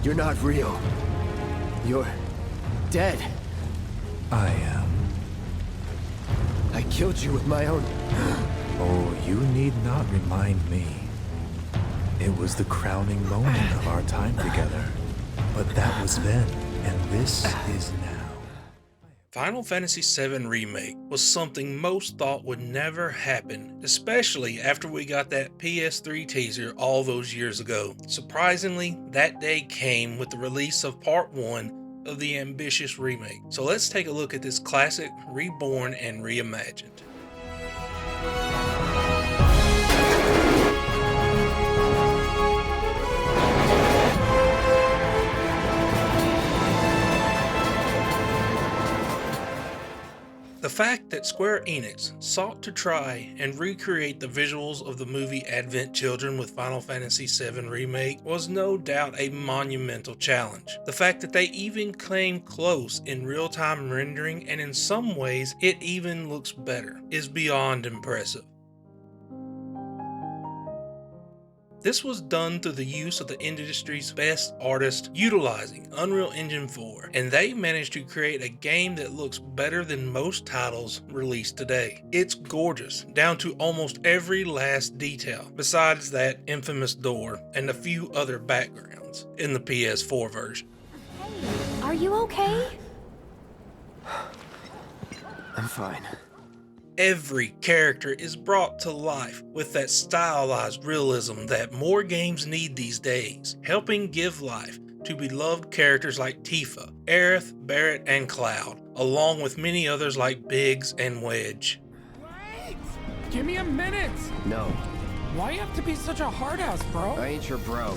You're not real. You're dead. I am. I killed you with my own... Oh, you need not remind me. It was the crowning moment of our time together. But that was then, and this is now. Final Fantasy VII Remake was something most thought would never happen, especially after we got that PS3 teaser all those years ago. Surprisingly, that day came with the release of Part 1 of the ambitious remake. So let's take a look at this classic, reborn and reimagined. The fact that Square Enix sought to try and recreate the visuals of the movie Advent Children with Final Fantasy VII Remake was no doubt a monumental challenge. The fact that they even came close in real-time rendering, and in some ways it even looks better, is beyond impressive. This was done through the use of the industry's best artists utilizing Unreal Engine 4, and they managed to create a game that looks better than most titles released today. It's gorgeous, down to almost every last detail, besides that infamous door and a few other backgrounds in the PS4 version. Hey, are you okay? I'm fine. Every character is brought to life with that stylized realism that more games need these days, helping give life to beloved characters like Tifa, Aerith, Barret, and Cloud, along with many others like Biggs and Wedge. Wait! Give me a minute! No, Why you have to be such a hard ass, bro? I ain't your bro.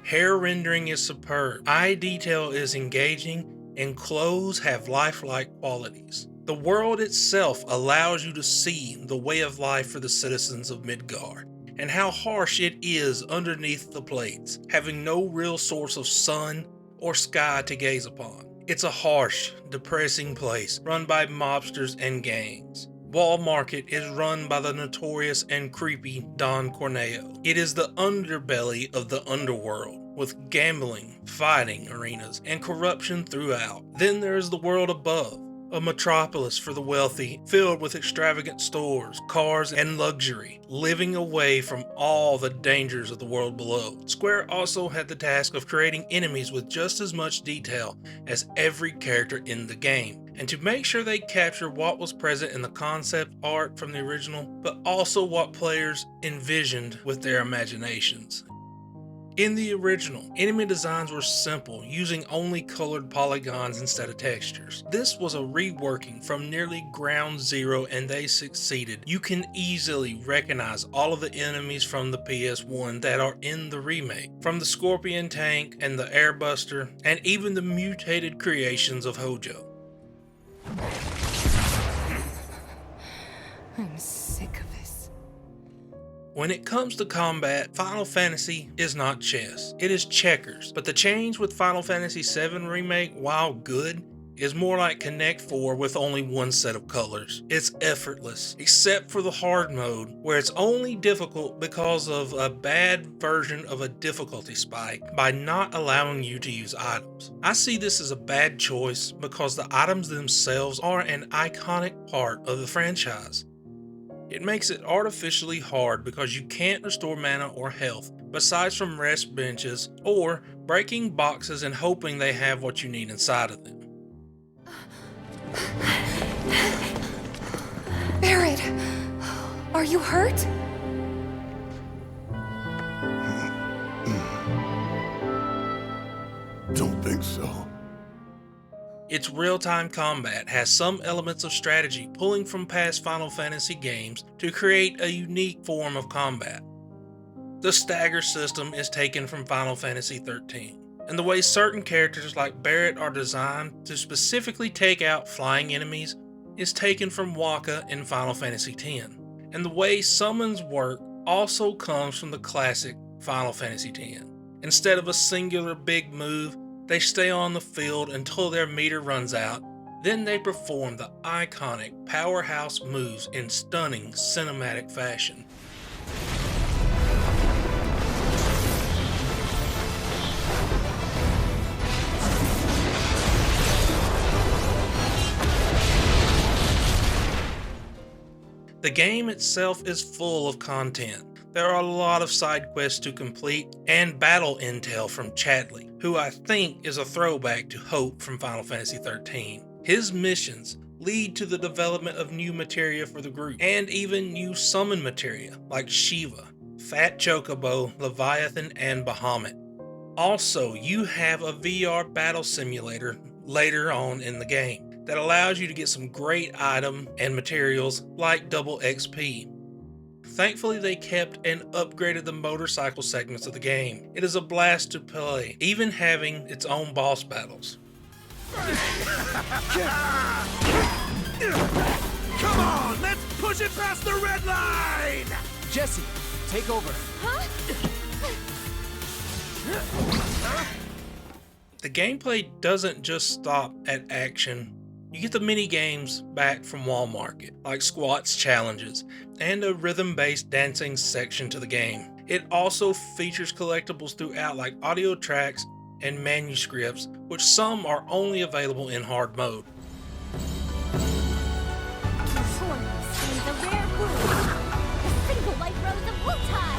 Hair rendering is superb, eye detail is engaging, and clothes have lifelike qualities. The world itself allows you to see the way of life for the citizens of Midgard, and how harsh it is underneath the plates, having no real source of sun or sky to gaze upon. It's a harsh, depressing place run by mobsters and gangs. Wall Market is run by the notorious and creepy Don Corneo. It is the underbelly of the underworld, with gambling, fighting arenas, and corruption throughout. Then there is the world above, a metropolis for the wealthy, filled with extravagant stores, cars, and luxury, living away from all the dangers of the world below. Square also had the task of creating enemies with just as much detail as every character in the game, and to make sure they capture what was present in the concept art from the original, but also what players envisioned with their imaginations. In the original, enemy designs were simple, using only colored polygons instead of textures. This was a reworking from nearly ground zero, and they succeeded. You can easily recognize all of the enemies from the PS1 that are in the remake, from the Scorpion tank and the Airbuster, and even the mutated creations of Hojo. I'm sick of this. When it comes to combat, Final Fantasy is not chess, it is checkers. But the change with Final Fantasy VII Remake, while good, is more like Connect 4 with only one set of colors. It's effortless, except for the hard mode, where it's only difficult because of a bad version of a difficulty spike by not allowing you to use items. I see this as a bad choice because the items themselves are an iconic part of the franchise. It makes it artificially hard because you can't restore mana or health, besides from rest benches or breaking boxes and hoping they have what you need inside of them. Barret! Are you hurt? Don't think so. Its real-time combat has some elements of strategy pulling from past Final Fantasy games to create a unique form of combat. The stagger system is taken from Final Fantasy XIII, and the way certain characters like Barret are designed to specifically take out flying enemies is taken from Wakka in Final Fantasy X, and the way summons work also comes from the classic Final Fantasy X. Instead of a singular big move, they stay on the field until their meter runs out, Then they perform the iconic powerhouse moves in stunning cinematic fashion. The game itself is full of content. There are a lot of side quests to complete and battle intel from Chadley, who I think is a throwback to Hope from Final Fantasy XIII. His missions lead to the development of new materia for the group, and even new summon materia like Shiva, Fat Chocobo, Leviathan, and Bahamut. Also, you have a VR battle simulator later on in the game that allows you to get some great item and materials like double XP. Thankfully, they kept and upgraded the motorcycle segments of the game. It is a blast to play, even having its own boss battles. Come on, let's push it past the red line! Jesse, take over. The gameplay doesn't just stop at action. You get the mini games back from Walmart, like squats challenges, and a rhythm-based dancing section to the game. It also features collectibles throughout, like audio tracks and manuscripts, which some are only available in hard mode. The rare wound, the single white rose of Wutai,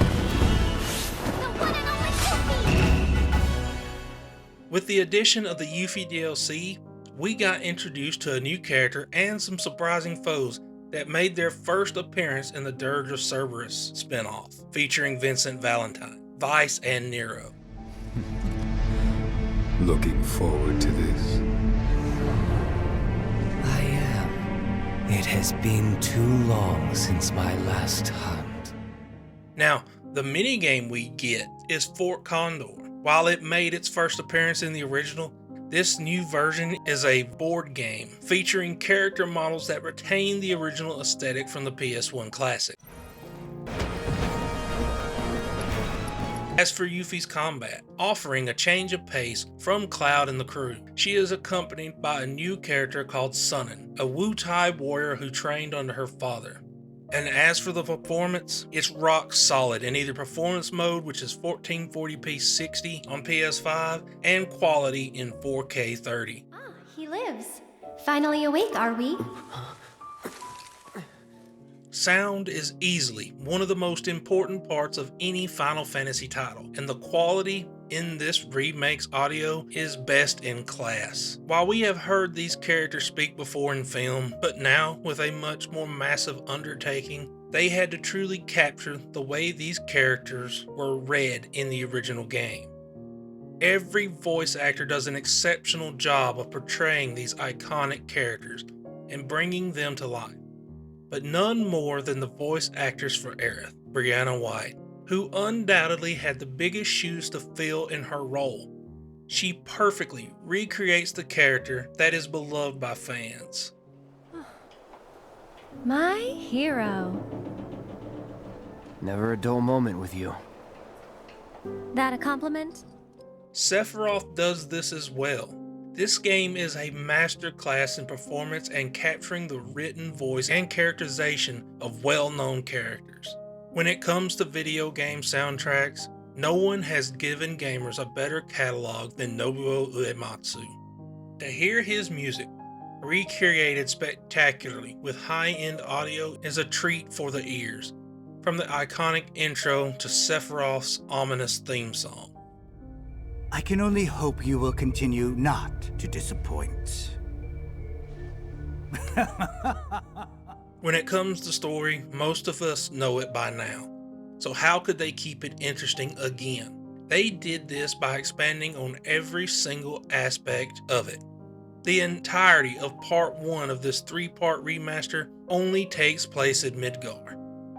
the one and only Yuffie. With the addition of the Yuffie DLC, we got introduced to a new character and some surprising foes that made their first appearance in the Dirge of Cerberus spin-off, featuring Vincent Valentine, Vice, and Nero. Looking forward to this? I am. It has been too long since my last hunt. Now, the minigame we get is Fort Condor. While it made its first appearance in the original, this new version is a board game featuring character models that retain the original aesthetic from the PS1 classic. As for Yuffie's combat, offering a change of pace from Cloud and the crew, she is accompanied by a new character called Sunin, a Wutai warrior who trained under her father. And as for the performance, it's rock solid in either performance mode, which is 1440p 60 on PS5, and quality in 4K 30. Ah, he lives. Finally awake, are we? Sound is easily one of the most important parts of any Final Fantasy title, and the quality in this remake's audio is best in class. While we have heard these characters speak before in film, but now with a much more massive undertaking, they had to truly capture the way these characters were read in the original game. Every voice actor does an exceptional job of portraying these iconic characters and bringing them to life, but none more than the voice actors for Aerith, Brianna White, who undoubtedly had the biggest shoes to fill in her role. She perfectly recreates the character that is beloved by fans. My hero. Never a dull moment with you. That a compliment? Sephiroth does this as well. This game is a masterclass in performance and capturing the written voice and characterization of well-known characters. When it comes to video game soundtracks, no one has given gamers a better catalog than Nobuo Uematsu. To hear his music recreated spectacularly with high-end audio is a treat for the ears, from the iconic intro to Sephiroth's ominous theme song. I can only hope you will continue not to disappoint. When it comes to story, most of us know it by now. So how could they keep it interesting again? They did this by expanding on every single aspect of it. The entirety of part 1 of this 3-part remaster only takes place at Midgar,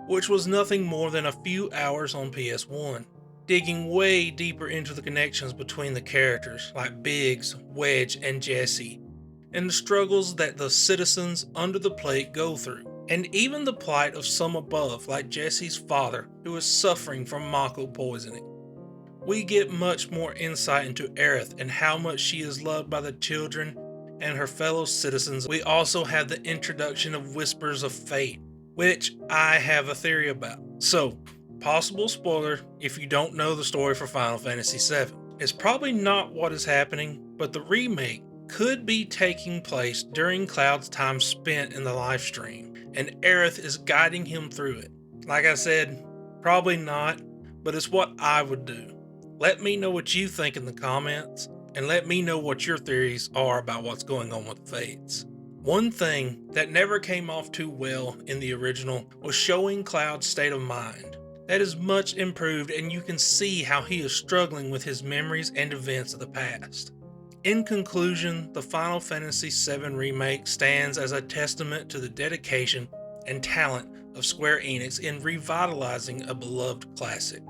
which was nothing more than a few hours on PS1, digging way deeper into the connections between the characters like Biggs, Wedge, and Jesse, and the struggles that the citizens under the plate go through, and even the plight of some above like Jesse's father who is suffering from Mako poisoning. We get much more insight into Aerith and how much she is loved by the children and her fellow citizens, we also have the introduction of Whispers of Fate, which I have a theory about. So, possible spoiler if you don't know the story for Final Fantasy VII. It's probably not what is happening, but the remake could be taking place during Cloud's time spent in the live stream, and Aerith is guiding him through it. Like I said, probably not, but it's what I would do. Let me know what you think in the comments, and let me know what your theories are about what's going on with the Fates. One thing that never came off too well in the original was showing Cloud's state of mind. That is much improved, and you can see how he is struggling with his memories and events of the past. In conclusion, the Final Fantasy VII Remake stands as a testament to the dedication and talent of Square Enix in revitalizing a beloved classic.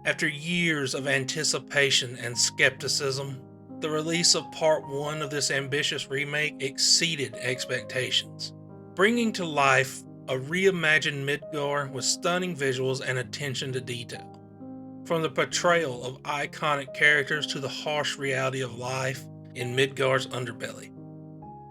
After years of anticipation and skepticism, the release of Part 1 of this ambitious remake exceeded expectations, bringing to life a reimagined Midgar with stunning visuals and attention to detail. From the portrayal of iconic characters to the harsh reality of life in Midgar's underbelly,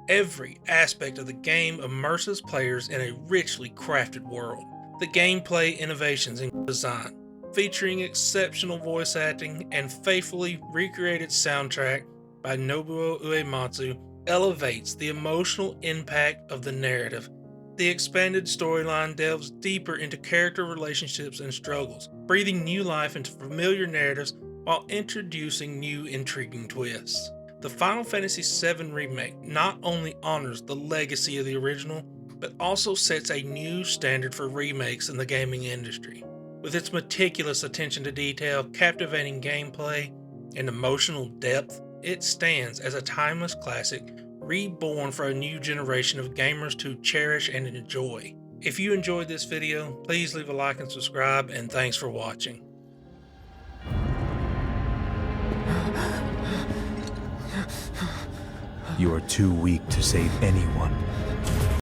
every aspect of the game immerses players in a richly crafted world. The gameplay innovations in design, featuring exceptional voice acting and faithfully recreated soundtrack by Nobuo Uematsu, elevates the emotional impact of the narrative. The expanded storyline delves deeper into character relationships and struggles, breathing new life into familiar narratives while introducing new intriguing twists. The Final Fantasy VII Remake not only honors the legacy of the original, but also sets a new standard for remakes in the gaming industry. With its meticulous attention to detail, captivating gameplay, and emotional depth, it stands as a timeless classic, reborn for a new generation of gamers to cherish and enjoy. If you enjoyed this video, please leave a like and subscribe, and thanks for watching. You are too weak to save anyone.